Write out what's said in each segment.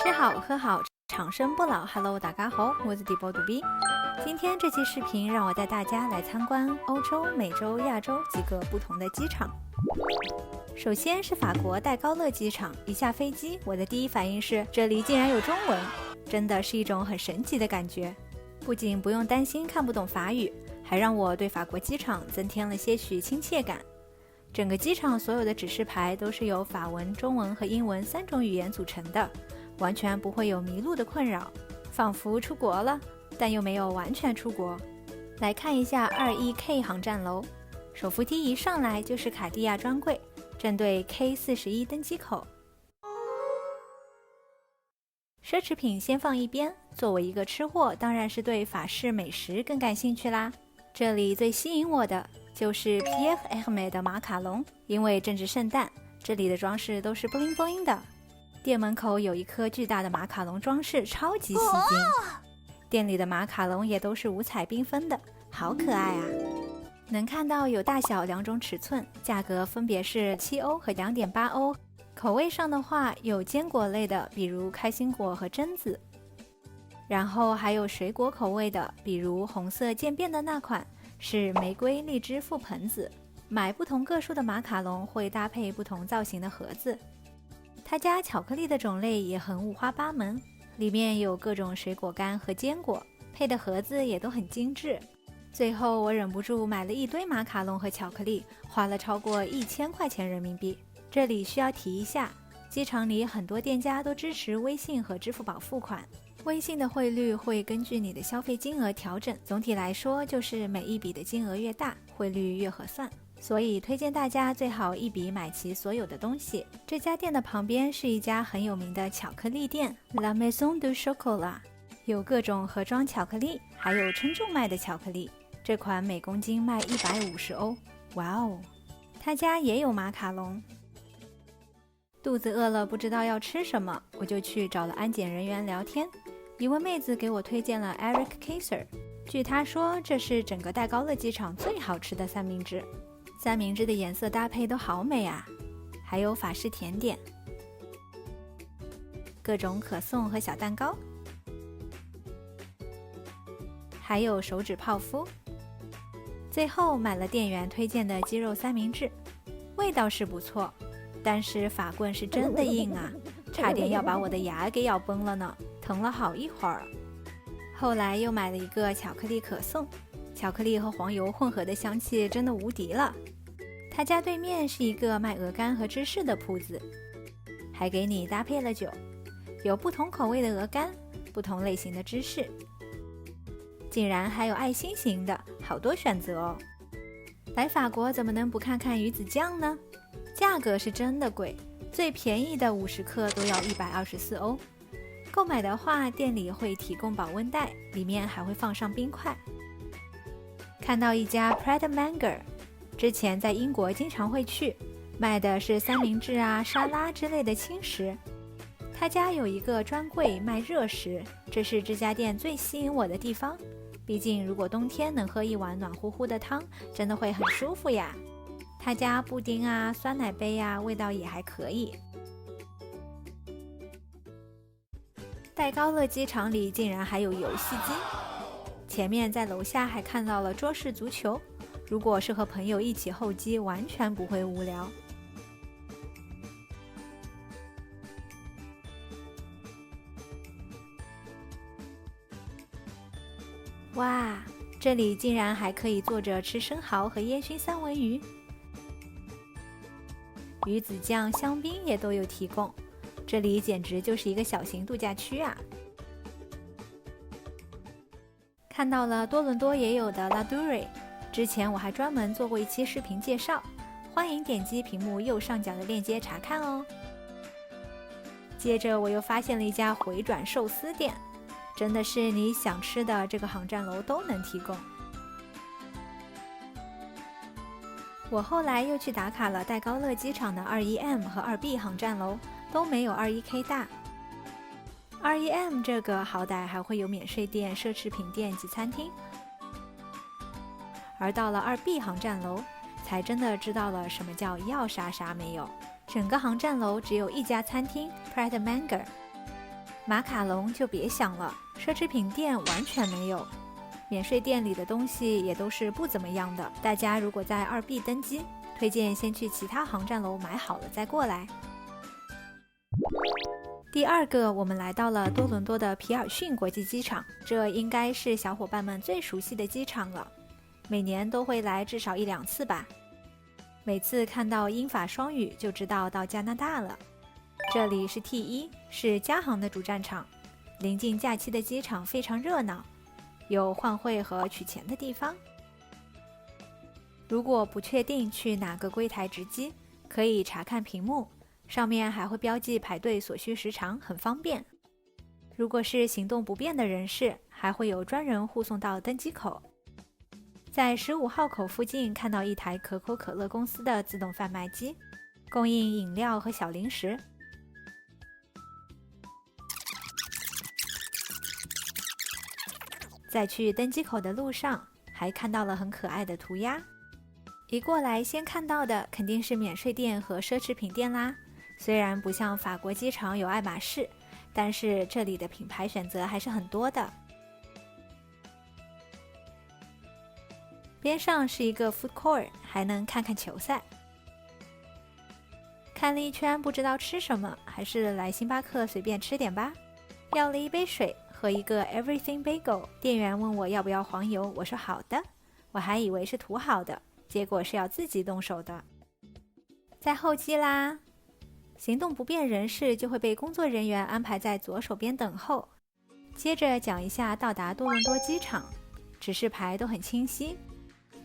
吃好喝好，长生不老。Hello， 大家好，我是地波杜比。今天这期视频让我带大家来参观欧洲、美洲、亚洲几个不同的机场。首先是法国戴高乐机场，一下飞机，我的第一反应是这里竟然有中文，真的是一种很神奇的感觉。不仅不用担心看不懂法语，还让我对法国机场增添了些许亲切感。整个机场所有的指示牌都是由法文、中文和英文3种语言组成的，完全不会有迷路的困扰，仿佛出国了，但又没有完全出国。来看一下21K 航站楼，手扶梯一上来就是卡地亚专柜，正对 K41 登机口。奢侈品先放一边，作为一个吃货，当然是对法式美食更感兴趣啦。这里最吸引我的就是皮耶尔赫梅的马卡龙，因为正值圣诞，这里的装饰都是 bling bling 的。店门口有一颗巨大的马卡龙装饰，超级吸睛。店里的马卡龙也都是五彩缤纷的，好可爱啊！能看到有大小2种尺寸，价格分别是7欧和2.8欧。口味上的话，有坚果类的，比如开心果和榛子，然后还有水果口味的，比如红色渐变的那款是玫瑰、荔枝、覆盆子。买不同个数的马卡龙会搭配不同造型的盒子。他家巧克力的种类也很五花八门，里面有各种水果干和坚果，配的盒子也都很精致。最后我忍不住买了一堆马卡龙和巧克力，花了超过1000块钱人民币。这里需要提一下，机场里很多店家都支持微信和支付宝付款，微信的汇率会根据你的消费金额调整，总体来说就是每一笔的金额越大，汇率越合算。所以推荐大家最好一笔买齐所有的东西。这家店的旁边是一家很有名的巧克力店 La Maison du Chocolat， 有各种盒装巧克力，还有称重卖的巧克力，这款每公斤卖150欧，哇哦！他家也有马卡龙。肚子饿了不知道要吃什么，我就去找了安检人员聊天。一位妹子给我推荐了 Eric Kaiser， 据她说这是整个戴高乐机场最好吃的三明治，三明治的颜色搭配都好美啊，还有法式甜点，各种可颂和小蛋糕，还有手指泡芙。最后买了店员推荐的鸡肉三明治，味道是不错，但是法棍是真的硬啊，差点要把我的牙给咬崩了呢，疼了好一会儿。后来又买了一个巧克力可颂，巧克力和黄油混合的香气真的无敌了。他家对面是一个卖鹅肝和芝士的铺子，还给你搭配了酒，有不同口味的鹅肝，不同类型的芝士，竟然还有爱心型的，好多选择哦。来法国怎么能不看看鱼子酱呢？价格是真的贵，最便宜的50克都要124欧。购买的话，店里会提供保温袋，里面还会放上冰块。看到一家 Pret a Manger， 之前在英国经常会去，卖的是三明治啊、沙拉之类的轻食。他家有一个专柜卖热食，这是这家店最吸引我的地方。毕竟如果冬天能喝一碗暖乎乎的汤，真的会很舒服呀。他家布丁啊、酸奶杯啊，味道也还可以。戴高乐机场里竟然还有游戏机，前面在楼下还看到了桌式足球，如果是和朋友一起候机，完全不会无聊。哇，这里竟然还可以坐着吃生蚝和烟熏三文鱼，鱼子酱、香槟也都有提供，这里简直就是一个小型度假区啊！看到了多伦多也有的 La Durée， 之前我还专门做过一期视频介绍，欢迎点击屏幕右上角的链接查看哦。接着我又发现了一家回转寿司店，真的是你想吃的这个航站楼都能提供。我后来又去打卡了戴高乐机场的 21M 和 2B 航站楼，都没有 21K 大。21M 这个好歹还会有免税店、奢侈品店及餐厅，而到了 2B 航站楼，才真的知道了什么叫要啥啥没有。整个航站楼只有一家餐厅 Pret a Manger，马卡龙就别想了，奢侈品店完全没有。免税店里的东西也都是不怎么样的。大家如果在2B 登机，推荐先去其他航站楼买好了再过来。第二个，我们来到了多伦多的皮尔逊国际机场，这应该是小伙伴们最熟悉的机场了，每年都会来至少1-2次吧。每次看到英法双语就知道到加拿大了。这里是 T1， 是加航的主战场。临近假期的机场非常热闹，有换汇和取钱的地方。如果不确定去哪个柜台值机，可以查看屏幕，上面还会标记排队所需时长，很方便。如果是行动不便的人士，还会有专人护送到登机口。在15号口附近看到一台可口可乐公司的自动贩卖机，供应饮料和小零食。在去登机口的路上，还看到了很可爱的涂鸦。一过来先看到的肯定是免税店和奢侈品店啦。虽然不像法国机场有爱马仕，但是这里的品牌选择还是很多的。边上是一个 food court， 还能看看球赛。看了一圈不知道吃什么，还是来星巴克随便吃点吧。要了一杯水和一个 everything bagel， 店员问我要不要黄油，我说好的。我还以为是涂好的，结果是要自己动手的。在候机啦，行动不便人士就会被工作人员安排在左手边等候。接着讲一下到达多伦多机场，指示牌都很清晰，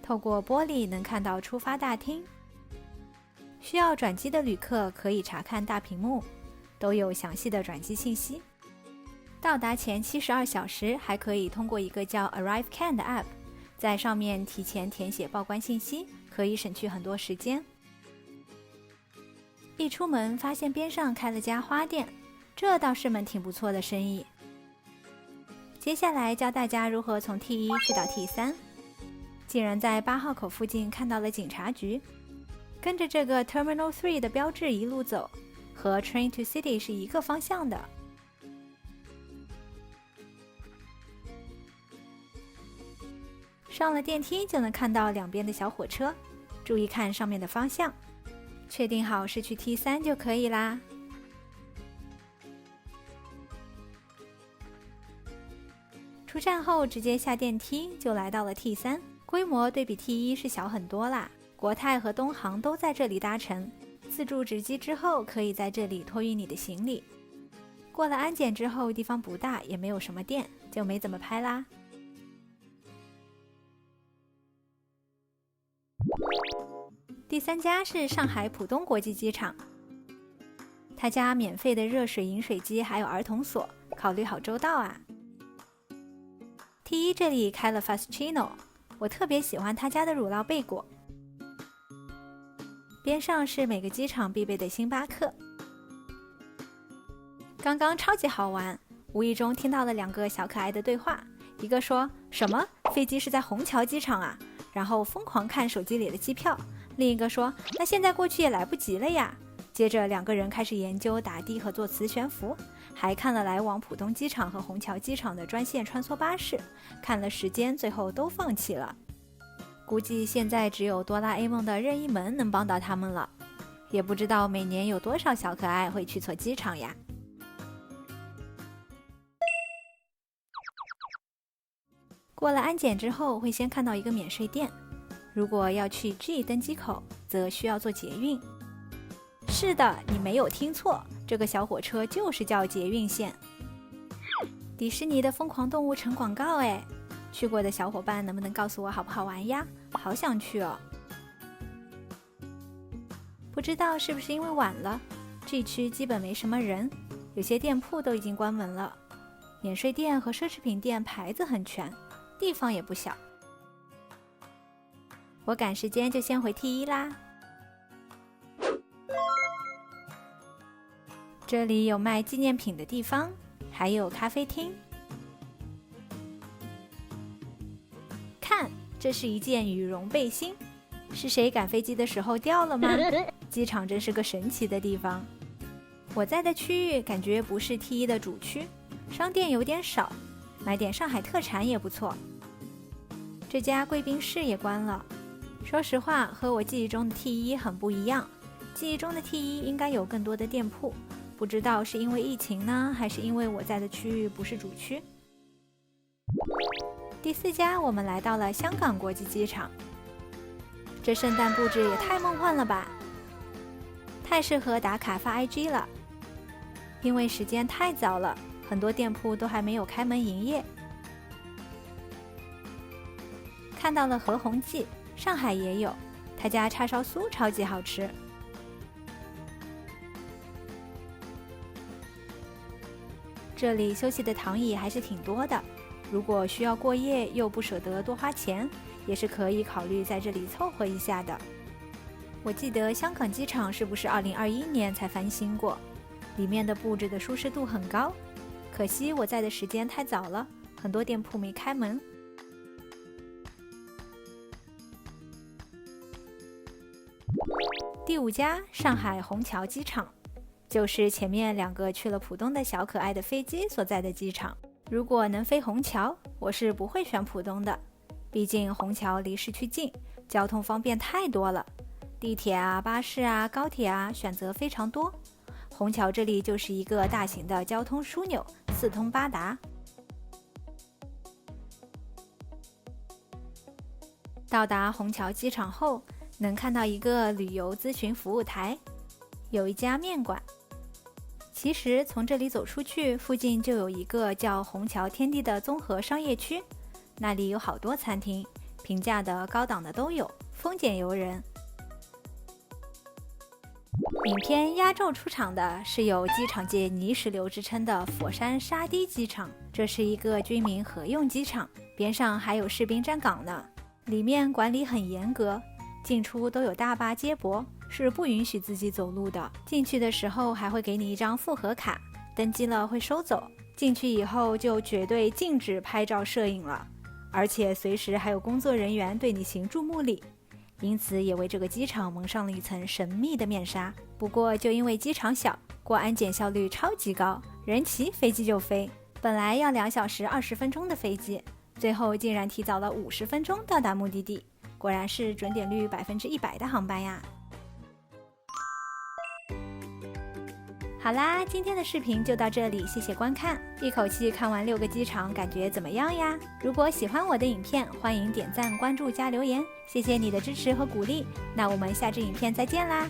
透过玻璃能看到出发大厅。需要转机的旅客可以查看大屏幕，都有详细的转机信息。到达前72小时还可以通过一个叫 ArriveCan 的 App， 在上面提前填写报关信息，可以省去很多时间。一出门发现边上开了家花店，这倒是门挺不错的生意。接下来教大家如何从 T1 去到 T3。竟然在8号口附近看到了警察局，跟着这个 Terminal 3的标志一路走，和 Train to City 是一个方向的。上了电梯就能看到两边的小火车，注意看上面的方向，确定好是去 T3 就可以啦。出站后直接下电梯就来到了 T3， 规模对比 T1 是小很多啦。国泰和东航都在这里搭乘，自助值机之后可以在这里托运你的行李。过了安检之后，地方不大，也没有什么店，就没怎么拍啦。第三家是上海浦东国际机场，他家免费的热水饮水机还有儿童锁，考虑好周到啊。T1 这里开了 Fascino， 我特别喜欢他家的乳酪贝果。边上是每个机场必备的星巴克。刚刚超级好玩，无意中听到了两个小可爱的对话，一个说什么飞机是在虹桥机场啊，然后疯狂看手机里的机票，另一个说那现在过去也来不及了呀。接着两个人开始研究打的和做磁悬浮，还看了来往浦东机场和虹桥机场的专线穿梭巴士，看了时间，最后都放弃了。估计现在只有哆啦 A 梦的任意门能帮到他们了，也不知道每年有多少小可爱会去错机场呀。过了安检之后会先看到一个免税店，如果要去 G 登机口则需要坐捷运。是的，你没有听错，这个小火车就是叫捷运线。迪士尼的疯狂动物城广告哎，去过的小伙伴能不能告诉我好不好玩呀？好想去哦。不知道是不是因为晚了，这区基本没什么人，有些店铺都已经关门了。免税店和奢侈品店牌子很全，地方也不小。我赶时间就先回 T1 啦。这里有卖纪念品的地方，还有咖啡厅。看，这是一件羽绒背心，是谁赶飞机的时候掉了吗？机场真是个神奇的地方。我在的区域感觉不是 T1的主区，商店有点少，买点上海特产也不错。这家贵宾室也关了，说实话和我记忆中的 T1很不一样，记忆中的 T1应该有更多的店铺，不知道是因为疫情呢，还是因为我在的区域不是主区。第4家我们来到了香港国际机场，这圣诞布置也太梦幻了吧，太适合打卡发 IG 了。因为时间太早了，很多店铺都还没有开门营业。看到了何鸿记，上海也有，他家叉烧酥超级好吃。这里休息的躺椅还是挺多的，如果需要过夜又不舍得多花钱，也是可以考虑在这里凑合一下的。我记得香港机场是不是2021年才翻新过，里面的布置的舒适度很高，可惜我在的时间太早了，很多店铺没开门。第5家上海虹桥机场，就是前面2个去了浦东的小可爱的飞机所在的机场。如果能飞虹桥，我是不会选浦东的，毕竟虹桥离市区近，交通方便太多了，地铁啊、巴士啊、高铁啊选择非常多。虹桥这里就是一个大型的交通枢纽，四通八达。到达虹桥机场后，能看到一个旅游咨询服务台，有一家面馆。其实从这里走出去，附近就有一个叫虹桥天地的综合商业区，那里有好多餐厅，平价的、高档的都有，丰俭由人。影片压轴出场的是有机场界泥石流之称的佛山沙堤机场，这是一个军民合用机场，边上还有士兵站岗呢，里面管理很严格，进出都有大巴接驳，是不允许自己走路的。进去的时候还会给你一张复核卡，登机了会收走。进去以后就绝对禁止拍照摄影了，而且随时还有工作人员对你行注目礼，因此也为这个机场蒙上了一层神秘的面纱。不过就因为机场小，过安检效率超级高，人齐飞机就飞。本来要2小时20分钟的飞机，最后竟然提早了50分钟到达目的地，果然是准点率100%的航班呀！好啦，今天的视频就到这里，谢谢观看。一口气看完6个机场，感觉怎么样呀？如果喜欢我的影片，欢迎点赞、关注加留言，谢谢你的支持和鼓励。那我们下支影片再见啦！